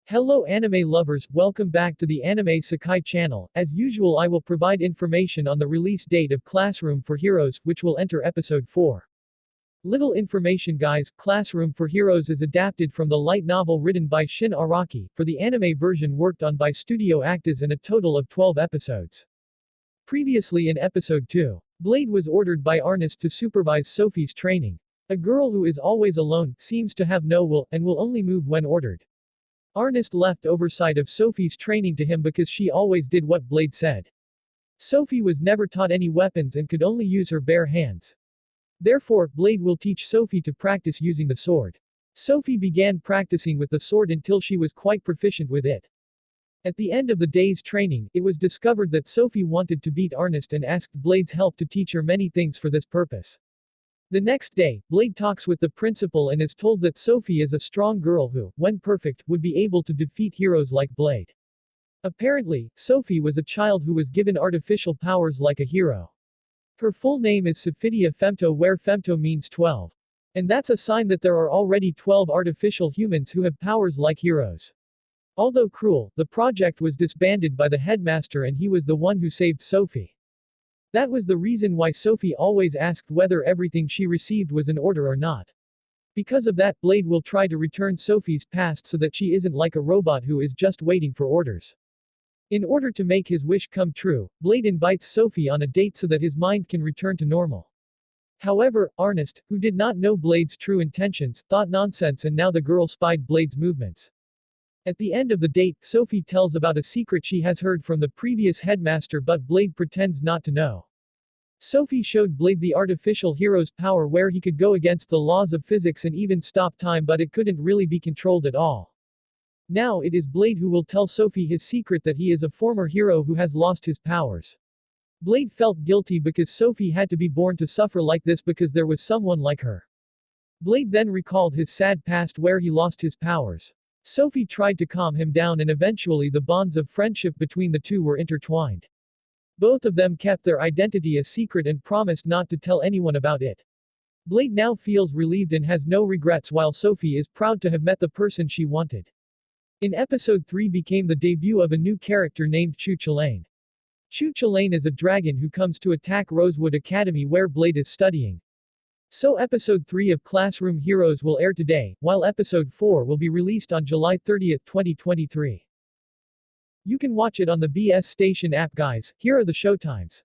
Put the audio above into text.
Hello anime lovers, welcome back to the Anime Sakai channel. As usual, I will provide information on the release date of Classroom for Heroes, which will enter episode 4. Little information guys, Classroom for Heroes is adapted from the light novel written by Shin Araki, for the anime version worked on by Studio Actors in a total of 12 episodes. Previously in episode 2, Blade was ordered by Arnest to supervise Sophie's training. A girl who is always alone, seems to have no will, and will only move when ordered. Arnest left oversight of Sophie's training to him because she always did what Blade said. Sophie was never taught any weapons and could only use her bare hands. Therefore, Blade will teach Sophie to practice using the sword. Sophie began practicing with the sword until she was quite proficient with it. At the end of the day's training, it was discovered that Sophie wanted to beat Arnest and asked Blade's help to teach her many things for this purpose. The next day, Blade talks with the principal and is told that Sophie is a strong girl who, when perfect, would be able to defeat heroes like Blade. Apparently, Sophie was a child who was given artificial powers like a hero. Her full name is Sophidia Femto, where Femto means 12. And that's a sign that there are already 12 artificial humans who have powers like heroes. Although cruel, the project was disbanded by the headmaster and he was the one who saved Sophie. That was the reason why Sophie always asked whether everything she received was in order or not. Because of that, Blade will try to return Sophie's past so that she isn't like a robot who is just waiting for orders. In order to make his wish come true, Blade invites Sophie on a date so that his mind can return to normal. However, Arnest, who did not know Blade's true intentions, thought nonsense and now the girl spied Blade's movements. At the end of the date, Sophie tells about a secret she has heard from the previous headmaster but Blade pretends not to know. Sophie showed Blade the artificial hero's power where he could go against the laws of physics and even stop time, but it couldn't really be controlled at all. Now it is Blade who will tell Sophie his secret, that he is a former hero who has lost his powers. Blade felt guilty because Sophie had to be born to suffer like this because there was someone like her. Blade then recalled his sad past where he lost his powers. Sophie tried to calm him down and eventually the bonds of friendship between the two were intertwined. Both of them kept their identity a secret and promised not to tell anyone about it. Blade now feels relieved and has no regrets, while Sophie is proud to have met the person she wanted. In episode 3 became the debut of a new character named Chu Chilane. Chu Chilane is a dragon who comes to attack Rosewood Academy where Blade is studying. So episode 3 of Classroom Heroes will air today, while episode 4 will be released on July 30, 2023. You can watch it on the BS Station app guys, here are the showtimes.